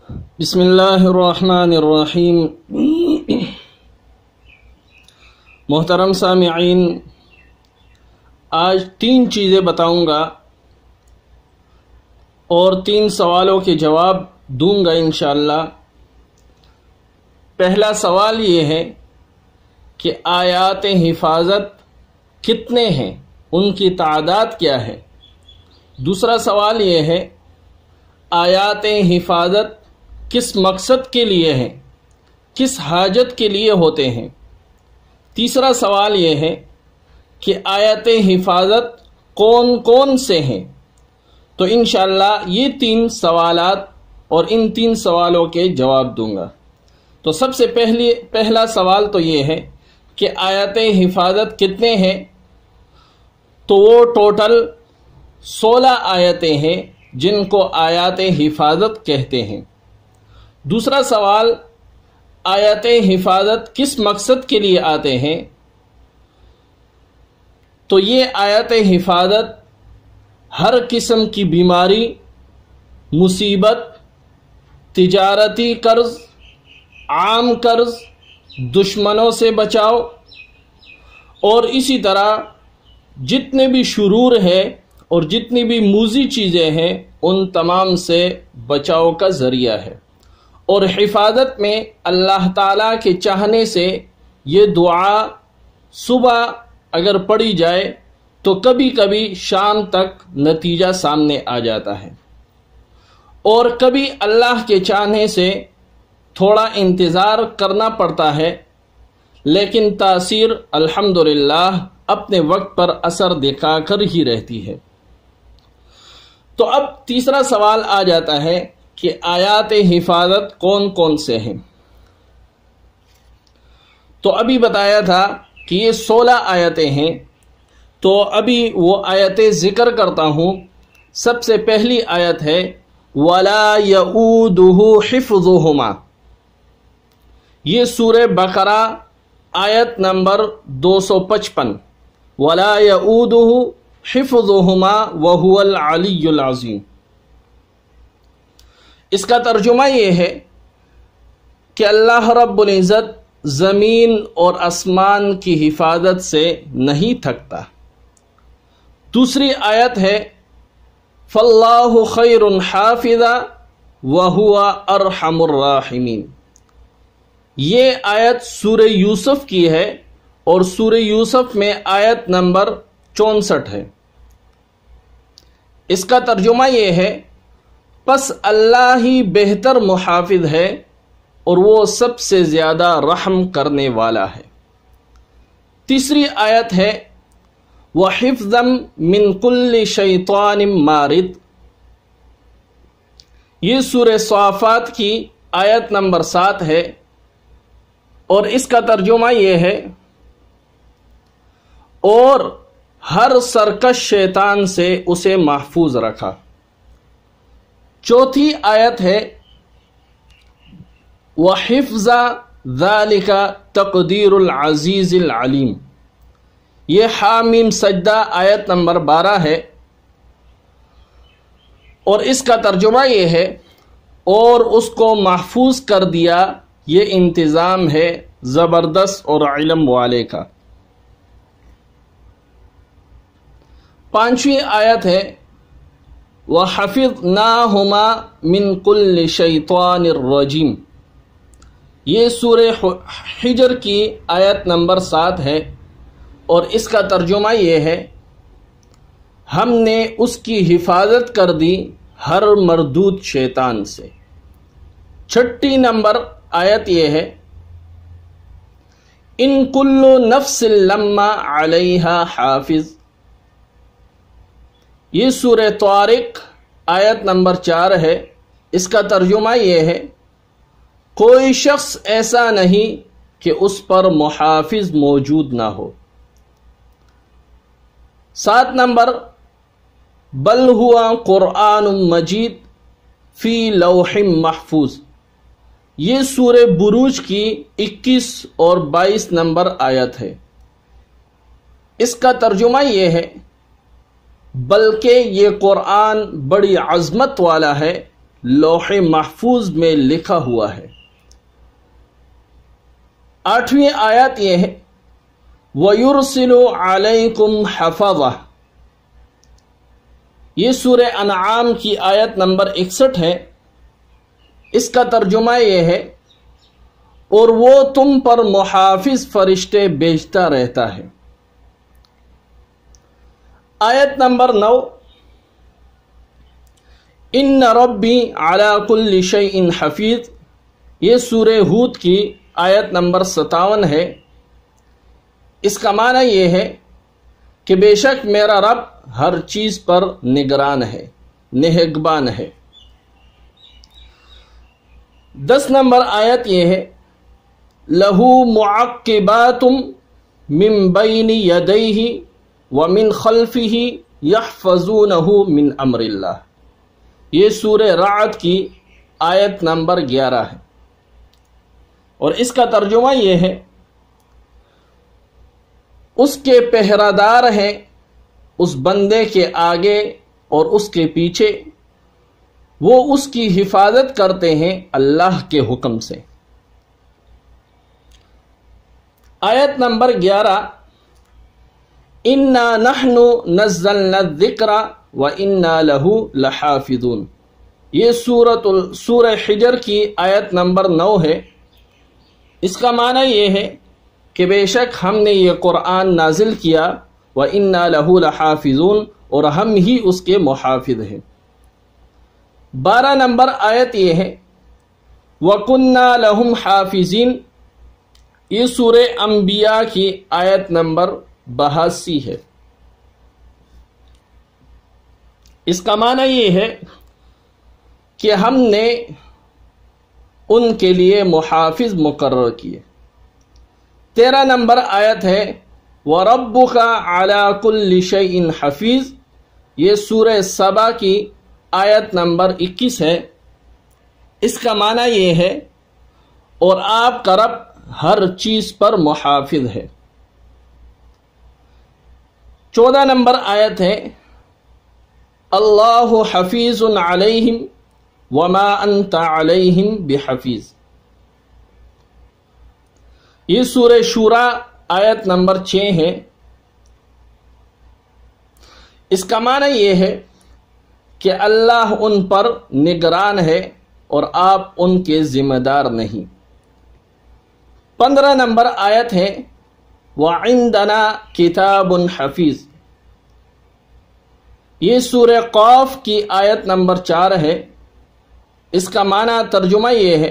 بسم اللہ الرحمن الرحیم۔ محترم سامعین، آج 3 چیزیں بتاؤں گا اور 3 سوالوں کے جواب دوں گا انشاءاللہ۔ پہلا سوال یہ ہے کہ آیات حفاظت کتنے ہیں، ان کی تعداد کیا ہے۔ دوسرا سوال یہ ہے آیات حفاظت کس مقصد کے لیے ہیں، کس حاجت کے لیے ہوتے ہیں۔ تیسرا سوال یہ ہے کہ آیات حفاظت کون کون سے ہیں۔ تو انشاءاللہ یہ 3 سوالات اور ان 3 سوالوں کے جواب دوں گا۔ تو سب سے پہلا سوال تو یہ ہے کہ آیات حفاظت کتنے ہیں، تو وہ ٹوٹل 16 آیتیں ہیں جن کو آیات حفاظت کہتے ہیں۔ دوسرا سوال آیات حفاظت کس مقصد کے لیے آتے ہیں، تو یہ آیات حفاظت ہر قسم کی بیماری، مصیبت، تجارتی قرض، عام قرض، دشمنوں سے بچاؤ اور اسی طرح جتنے بھی شرور ہے اور جتنی بھی موذی چیزیں ہیں ان تمام سے بچاؤ کا ذریعہ ہے۔ اور حفاظت میں اللہ تعالیٰ کے چاہنے سے یہ دعا صبح اگر پڑھی جائے تو کبھی کبھی شام تک نتیجہ سامنے آ جاتا ہے، اور کبھی اللہ کے چاہنے سے تھوڑا انتظار کرنا پڑتا ہے، لیکن تاثیر الحمدللہ اپنے وقت پر اثر دکھا کر ہی رہتی ہے۔ تو اب تیسرا سوال آ جاتا ہے کہ آیات حفاظت کون کون سے ہیں۔ تو ابھی بتایا تھا کہ یہ 16 آیتیں ہیں، تو ابھی وہ آیتیں ذکر کرتا ہوں۔ سب سے پہلی آیت ہے وَلَا يَؤُودُهُ حِفْظُهُمَا۔ یہ سورہ بقرہ آیت نمبر 255، وَلَا يَؤُودُهُ حِفْظُهُمَا وَهُوَ الْعَلِيُّ الْعَظِيمُ۔ اس کا ترجمہ یہ ہے کہ اللہ رب العزت زمین اور آسمان کی حفاظت سے نہیں تھکتا۔ دوسری آیت ہے فَاللَّهُ خَيْرٌ حَافِظًا وَهُوَ أَرْحَمُ الرَّاحِمِينَ۔ یہ آیت سورہ یوسف کی ہے اور سورہ یوسف میں آیت نمبر 64 ہے۔ اس کا ترجمہ یہ ہے پس اللہ ہی بہتر محافظ ہے اور وہ سب سے زیادہ رحم کرنے والا ہے۔ تیسری آیت ہے وَحِفْظًا مِّن كُلِّ شَيْطَانٍ مَارِدٍ۔ یہ سورہ صافات کی آیت نمبر 7 ہے اور اس کا ترجمہ یہ ہے اور ہر سرکش شیطان سے اسے محفوظ رکھا۔ چوتھی آیت ہے وَحِفْظًا ذَلِكَ تَقْدِيرُ الْعَزِيزِ الْعَلِيمِ۔ یہ حامیم سجدہ آیت نمبر 12 ہے اور اس کا ترجمہ یہ ہے اور اس کو محفوظ کر دیا، یہ انتظام ہے زبردست اور علم والے کا۔ 5ویں آیت ہے وَحَفِظْنَاهُمَا مِن كُلِّ شَيْطَانٍ رَّجِيمٍ۔ یہ سورہ حجر کی آیت نمبر 7 ہے اور اس کا ترجمہ یہ ہے ہم نے اس کی حفاظت کر دی ہر مردود شیطان سے۔ 6 نمبر آیت یہ ہے إِن كُلُّ نَفْسٍ لَمَّا عَلَيْهَا حَافِظٌ۔ یہ سورہ طارق آیت نمبر 4 ہے۔ اس کا ترجمہ یہ ہے کوئی شخص ایسا نہیں کہ اس پر محافظ موجود نہ ہو۔ 7 نمبر بل ہوا قرآن مجید فی لوح محفوظ۔ یہ سورہ بروج کی 21 اور 22 نمبر آیت ہے۔ اس کا ترجمہ یہ ہے بلکہ یہ قرآن بڑی عظمت والا ہے لوح محفوظ میں لکھا ہوا ہے۔ 8ویں آیت یہ ہے وَيُرْسِلُ عَلَيْكُمْ حَفَظَةً، یہ سورہ انعام کی آیت نمبر 61 ہے۔ اس کا ترجمہ یہ ہے اور وہ تم پر محافظ فرشتے بھیجتا رہتا ہے۔ آیت نمبر 9 ان ربی علی کل شیء حفیظ، یہ سورہ ہود کی آیت نمبر 57 ہے۔ اس کا معنی یہ ہے کہ بے شک میرا رب ہر چیز پر نگران ہے، نگہبان ہے۔ 10 نمبر آیت یہ ہے لَهُ مُعَقِّبَاتٌ مِّن بَيْنِ يَدَيْهِ وَمِن خَلْفِهِ يَحْفَظُونَهُ مِنْ أَمْرِ اللَّهِ، یہ سورہ رعد کی آیت نمبر 11 ہے، اور اس کا ترجمہ یہ ہے اس کے پہرہ دار ہیں اس بندے کے آگے اور اس کے پیچھے، وہ اس کی حفاظت کرتے ہیں اللہ کے حکم سے۔ آیت نمبر 11 اِنَّا نَحْنُ نَزَّلْنَا الذِّكْرَ وَإِنَّا لَهُ لَحَافِظُونَ، یہ سورہ حجر کی آیت نمبر 9 ہے۔ اس کا معنی یہ ہے کہ بے شک ہم نے یہ قرآن نازل کیا وَإِنَّا لَهُ لَحَافِظُونَ، اور ہم ہی اس کے محافظ ہیں۔ 12 نمبر آیت یہ ہے وَكُنَّا لَهُمْ حَافِظِينَ، یہ سورہ انبیاء کی آیت نمبر 82 ہے۔ اس کا معنی یہ ہے کہ ہم نے ان کے لیے محافظ مقرر کیے۔ 13 نمبر آیت ہے وَرَبُّكَ عَلَى كُلِّ شَيْءٍ حَفِيظٌ، یہ سورہ سبا کی آیت نمبر 21 ہے۔ اس کا معنی یہ ہے اور آپ کا رب ہر چیز پر محافظ ہے۔ 14 نمبر آیت ہے اللہ حفیظ علیہم وما انت علیہم بحفیظ، یہ سورہ شورا آیت نمبر 6 ہے۔ اس کا معنی یہ ہے کہ اللہ ان پر نگران ہے اور آپ ان کے ذمہ دار نہیں۔ 15 نمبر آیت ہے وَعِندَنَا كِتَابٌ حَفِيظٌ، یہ سورہ قاف کی آیت نمبر 4 ہے۔ اس کا معنی ترجمہ یہ ہے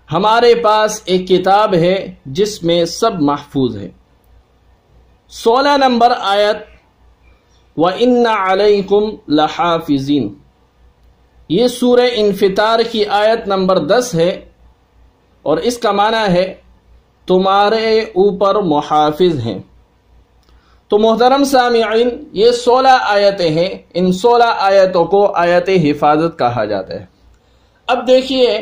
ہمارے پاس ایک کتاب ہے جس میں سب محفوظ ہے۔ 16 نمبر آیت وَإِنَّ عَلَيْكُمْ لَحَافِظِينَ، یہ سورہ انفطار کی آیت نمبر 10 ہے، اور اس کا معنی ہے تمہارے اوپر محافظ ہیں۔ تو محترم سامعین، یہ 16 آیتیں ہیں، ان 16 آیتوں کو آیت حفاظت کہا جاتا ہے۔ اب دیکھیے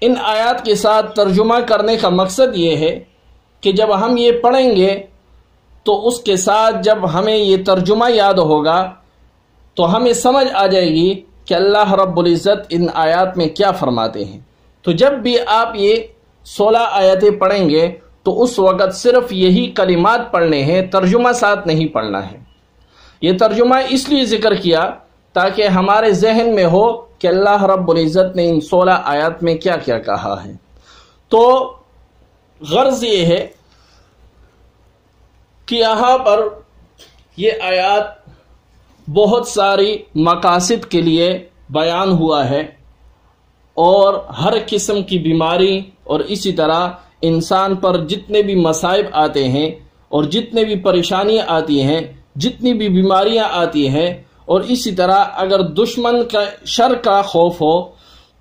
ان آیات کے ساتھ ترجمہ کرنے کا مقصد یہ ہے کہ جب ہم یہ پڑھیں گے تو اس کے ساتھ جب ہمیں یہ ترجمہ یاد ہوگا تو ہمیں سمجھ آ جائے گی کہ اللہ رب العزت ان آیات میں کیا فرماتے ہیں۔ تو جب بھی آپ یہ 16 آیتیں پڑھیں گے تو اس وقت صرف یہی کلمات پڑھنے ہیں، ترجمہ ساتھ نہیں پڑھنا ہے۔ یہ ترجمہ اس لیے ذکر کیا تاکہ ہمارے ذہن میں ہو کہ اللہ رب العزت نے ان 16 آیات میں کیا کیا کہا ہے۔ تو غرض یہ ہے کہ یہاں پر یہ آیات بہت ساری مقاصد کے لیے بیان ہوا ہے، اور ہر قسم کی بیماری اور اسی طرح انسان پر جتنے بھی مصائب آتے ہیں اور جتنے بھی پریشانیاں آتی ہیں، جتنی بھی بیماریاں آتی ہیں، اور اسی طرح اگر دشمن کا شر کا خوف ہو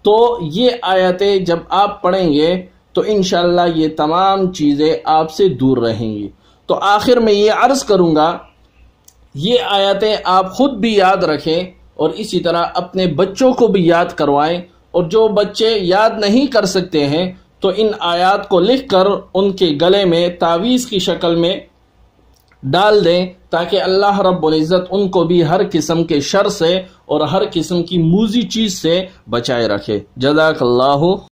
تو یہ آیتیں جب آپ پڑھیں گے تو انشاءاللہ یہ تمام چیزیں آپ سے دور رہیں گی۔ تو آخر میں یہ عرض کروں گا یہ آیتیں آپ خود بھی یاد رکھیں اور اسی طرح اپنے بچوں کو بھی یاد کروائیں، اور جو بچے یاد نہیں کر سکتے ہیں تو ان آیات کو لکھ کر ان کے گلے میں تعویذ کی شکل میں ڈال دیں تاکہ اللہ رب العزت ان کو بھی ہر قسم کے شر سے اور ہر قسم کی موذی چیز سے بچائے رکھے۔ جزاک اللہ